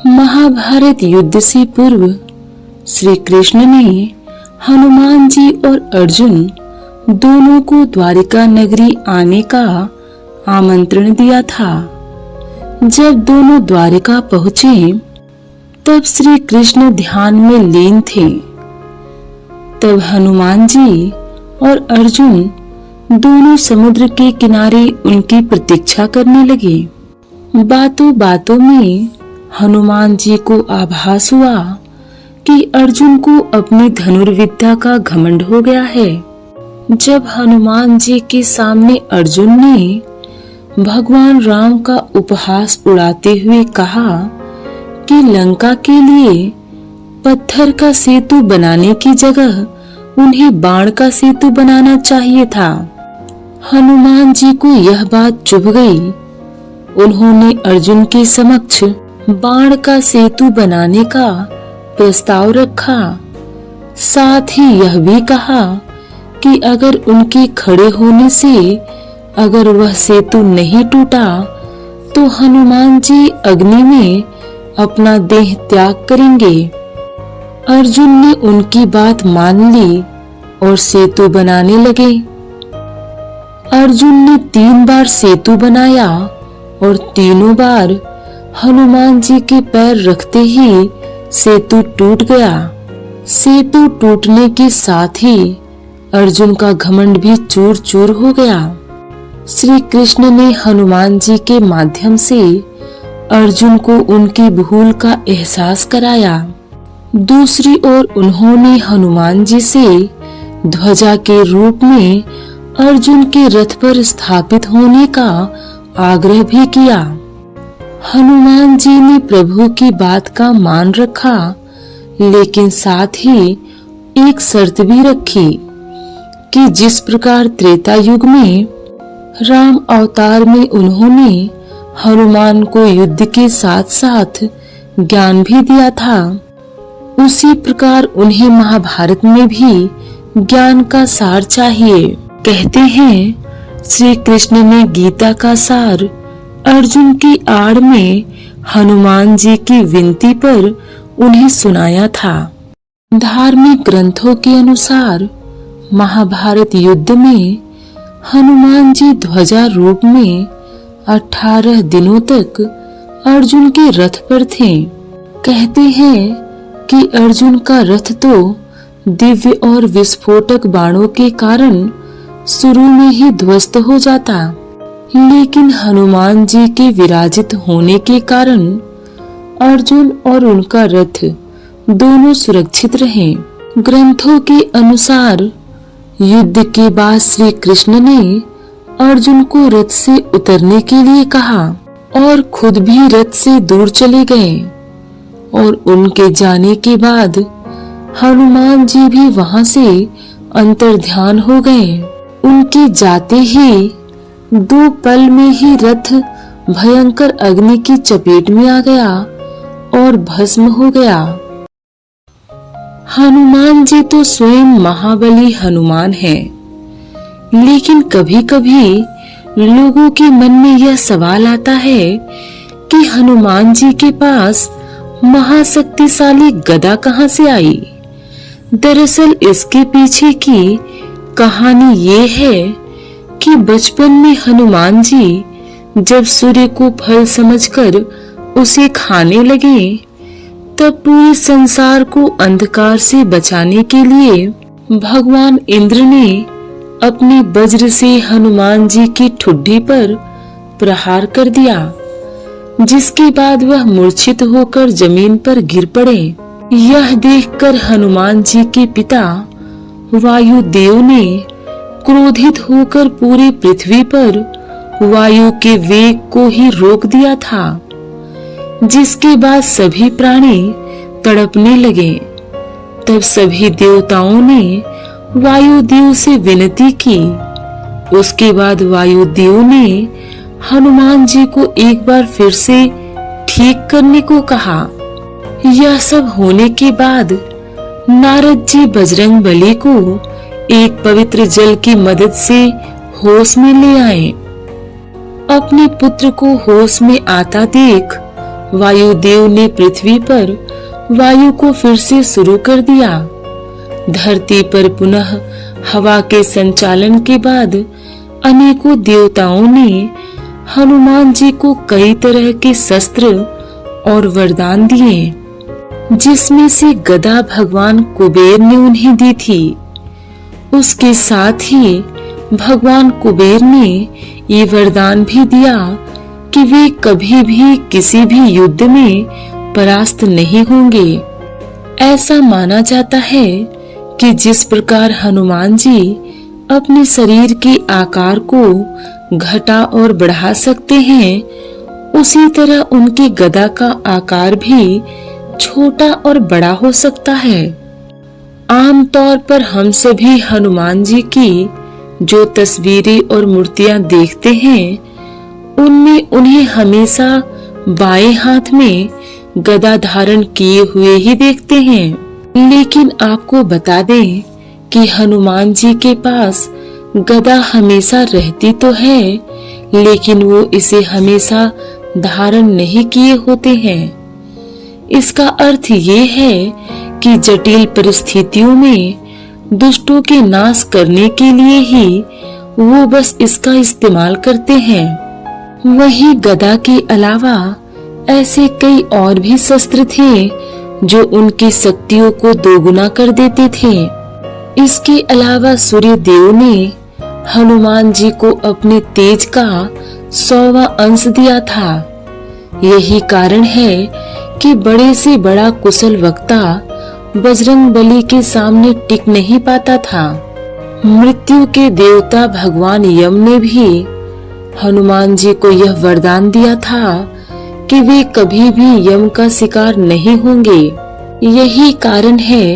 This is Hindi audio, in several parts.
महाभारत युद्ध से पूर्व श्री कृष्ण ने हनुमान जी और अर्जुन दोनों को द्वारिका नगरी आने का आमंत्रण दिया था। जब दोनों द्वारिका पहुंचे तब श्री कृष्ण ध्यान में लीन थे। तब हनुमान जी और अर्जुन दोनों समुद्र के किनारे उनकी प्रतीक्षा करने लगे। बातों बातों में हनुमान जी को आभास हुआ कि अर्जुन को अपनी धनुर्विद्या का घमंड हो गया है। जब हनुमान जी के सामने अर्जुन ने भगवान राम का उपहास उड़ाते हुए कहा कि लंका के लिए पत्थर का सेतु बनाने की जगह उन्हें बाण का सेतु बनाना चाहिए था, हनुमान जी को यह बात चुभ गई। उन्होंने अर्जुन के समक्ष बाण का सेतु बनाने का प्रस्ताव रखा। साथ ही यह भी कहा कि अगर उनके खड़े होने से अगर वह सेतु नहीं टूटा तो हनुमान जी अग्नि में अपना देह त्याग करेंगे। अर्जुन ने उनकी बात मान ली और सेतु बनाने लगे। अर्जुन ने 3 बार सेतु बनाया और तीनों बार हनुमान जी के पैर रखते ही सेतु टूट गया। सेतु टूटने के साथ ही अर्जुन का घमंड भी चूर चूर हो गया। श्री कृष्ण ने हनुमान जी के माध्यम से अर्जुन को उनकी भूल का एहसास कराया। दूसरी ओर उन्होंने हनुमान जी से ध्वजा के रूप में अर्जुन के रथ पर स्थापित होने का आग्रह भी किया। हनुमान जी ने प्रभु की बात का मान रखा, लेकिन साथ ही एक शर्त भी रखी कि जिस प्रकार त्रेता युग में राम अवतार में उन्होंने हनुमान को युद्ध के साथ साथ ज्ञान भी दिया था, उसी प्रकार उन्हें महाभारत में भी ज्ञान का सार चाहिए। कहते हैं श्री कृष्ण ने गीता का सार अर्जुन की आड़ में हनुमान जी की विनती पर उन्हें सुनाया था। धार्मिक ग्रंथों के अनुसार महाभारत युद्ध में हनुमान जी ध्वजा रूप में 18 दिनों तक अर्जुन के रथ पर थे। कहते हैं कि अर्जुन का रथ तो दिव्य और विस्फोटक बाणों के कारण शुरू में ही ध्वस्त हो जाता, लेकिन हनुमान जी के विराजित होने के कारण अर्जुन और उनका रथ दोनों सुरक्षित रहे। ग्रंथों के अनुसार युद्ध के बाद श्री कृष्ण ने अर्जुन को रथ से उतरने के लिए कहा और खुद भी रथ से दूर चले गए और उनके जाने के बाद हनुमान जी भी वहां से अंतर्ध्यान हो गए। उनके जाते ही 2 पल में ही रथ भयंकर अग्नि की चपेट में आ गया और भस्म हो गया। हनुमान जी तो स्वयं महाबली हनुमान हैं, लेकिन कभी कभी लोगों के मन में यह सवाल आता है कि हनुमान जी के पास महाशक्तिशाली गदा कहां से आई। दरअसल इसके पीछे की कहानी ये है कि बचपन में हनुमान जी जब सूर्य को फल समझकर उसे खाने लगे, तब पूरे संसार को अंधकार से बचाने के लिए भगवान इंद्र ने अपने वज्र से हनुमान जी की ठुड्डी पर प्रहार कर दिया, जिसके बाद वह मूर्छित होकर जमीन पर गिर पड़े। यह देखकर हनुमान जी के पिता वायुदेव ने क्रोधित होकर पूरी पृथ्वी पर वायु के वेग को ही रोक दिया था, जिसके बाद सभी प्राणी तड़पने लगे। तब सभी देवताओं ने वायुदेव से विनती की। उसके बाद वायुदेव ने हनुमान जी को एक बार फिर से ठीक करने को कहा। यह सब होने के बाद नारद जी बजरंग बली को एक पवित्र जल की मदद से होश में ले आए। अपने पुत्र को होश में आता देख वायुदेव ने पृथ्वी पर वायु को फिर से शुरू कर दिया। धरती पर पुनः हवा के संचालन के बाद अनेकों देवताओं ने हनुमान जी को कई तरह के शस्त्र और वरदान दिए, जिसमें से गदा भगवान कुबेर ने उन्हें दी थी। उसके साथ ही भगवान कुबेर ने ये वरदान भी दिया कि वे कभी भी किसी भी युद्ध में परास्त नहीं होंगे। ऐसा माना जाता है कि जिस प्रकार हनुमान जी अपने शरीर के आकार को घटा और बढ़ा सकते हैं, उसी तरह उनकी गदा का आकार भी छोटा और बड़ा हो सकता है। आमतौर पर हम सभी हनुमान जी की जो तस्वीरें और मूर्तियां देखते हैं, उनमें उन्हें हमेशा बाएं हाथ में गदा धारण किए हुए ही देखते हैं। लेकिन आपको बता दें कि हनुमान जी के पास गदा हमेशा रहती तो है, लेकिन वो इसे हमेशा धारण नहीं किए होते हैं। इसका अर्थ ये है कि जटिल परिस्थितियों में दुष्टों के नाश करने के लिए ही वो बस इसका इस्तेमाल करते हैं। वही गदा के अलावा ऐसे कई और भी शस्त्र थे जो उनकी शक्तियों को दोगुना कर देते थे। इसके अलावा सूर्य देव ने हनुमान जी को अपने तेज का 100वां अंश दिया था। यही कारण है कि बड़े से बड़ा कुशल वक्ता बजरंग बली के सामने टिक नहीं पाता था। मृत्यु के देवता भगवान यम ने भी हनुमान जी को यह वरदान दिया था कि वे कभी भी यम का शिकार नहीं होंगे। यही कारण है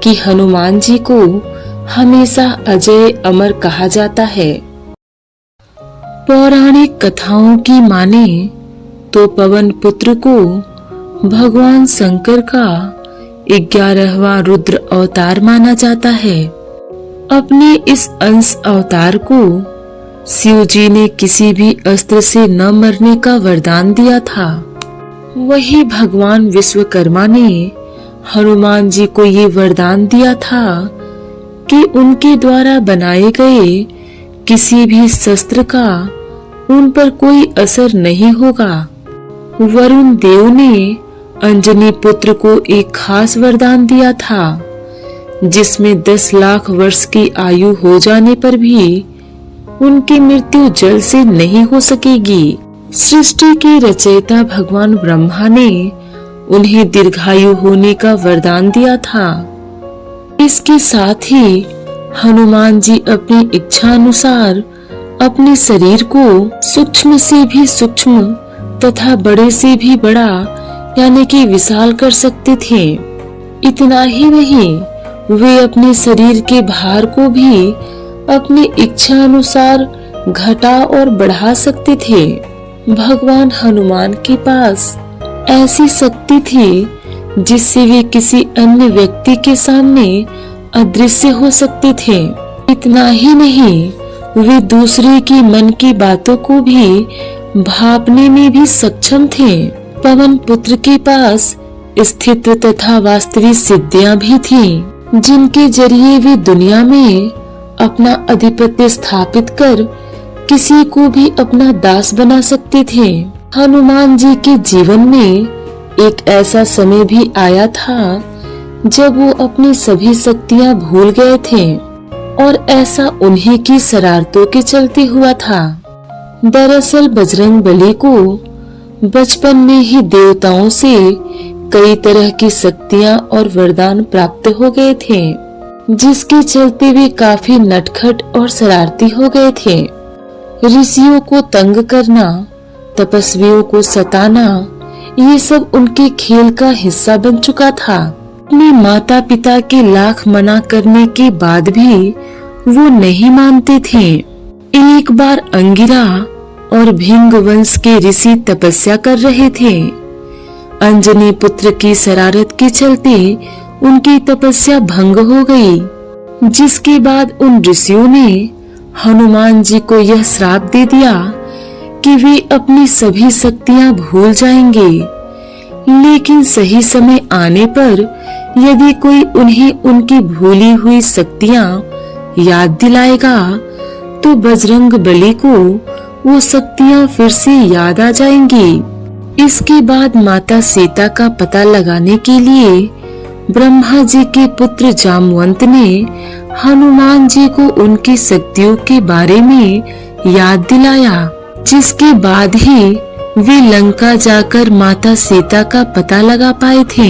कि हनुमान जी को हमेशा अजय अमर कहा जाता है। पौराणिक कथाओं की माने तो पवन पुत्र को भगवान शंकर का 11वां रुद्र अवतार माना जाता है। अपने इस अंश अवतार को शिव जी ने किसी भी अस्त्र से न मरने का वरदान दिया था। वही भगवान विश्वकर्मा ने हनुमान जी को ये वरदान दिया था कि उनके द्वारा बनाए गए किसी भी शस्त्र का उन पर कोई असर नहीं होगा। वरुण देव ने अंजनी पुत्र को एक खास वरदान दिया था, जिसमें 10 लाख वर्ष की आयु हो जाने पर भी उनकी मृत्यु जल से नहीं हो सकेगी। सृष्टि के रचयिता भगवान ब्रह्मा ने उन्हें दीर्घायु होने का वरदान दिया था। इसके साथ ही हनुमान जी अपनी इच्छा अनुसार अपने शरीर को सूक्ष्म से भी सूक्ष्म तथा बड़े से भी बड़ा यानी कि विशाल कर सकते थे। इतना ही नहीं, वे अपने शरीर के भार को भी अपनी इच्छा अनुसार घटा और बढ़ा सकते थे। भगवान हनुमान के पास ऐसी शक्ति थी जिससे वे किसी अन्य व्यक्ति के सामने अदृश्य हो सकते थे। इतना ही नहीं, वे दूसरे के मन की बातों को भी भांपने में भी सक्षम थे। पवन पुत्र के पास स्थित तथा वास्तविक सिद्धियां भी थीं, जिनके जरिए वे दुनिया में अपना अधिपत्य स्थापित कर किसी को भी अपना दास बना सकते थे। हनुमान जी के जीवन में एक ऐसा समय भी आया था जब वो अपनी सभी शक्तियां भूल गए थे, और ऐसा उन्हीं की शरारतों के चलते हुआ था। दरअसल बजरंग बली को बचपन में ही देवताओं से कई तरह की शक्तियां और वरदान प्राप्त हो गए थे, जिसके चलते वे काफी नटखट और शरारती हो गए थे। ऋषियों को तंग करना, तपस्वियों को सताना, ये सब उनके खेल का हिस्सा बन चुका था। अपने माता पिता के लाख मना करने के बाद भी वो नहीं मानते थे। एक बार अंगिरा और भिंग वंश के ऋषि तपस्या कर रहे थे। अंजनी पुत्र की शरारत के चलते उनकी तपस्या भंग हो गई, जिसके बाद उन ऋषियों ने हनुमान जी को यह श्राप दे दिया कि वे अपनी सभी शक्तियां भूल जाएंगे लेकिन सही समय आने पर यदि कोई उन्हें उनकी भूली हुई शक्तियां याद दिलाएगा तो बजरंग बली को वो शक्तियां फिर से याद आ जाएंगी। इसके बाद माता सीता का पता लगाने के लिए ब्रह्मा जी के पुत्र जामवंत ने हनुमान जी को उनकी शक्तियों के बारे में याद दिलाया, जिसके बाद ही वे लंका जाकर माता सीता का पता लगा पाए थे।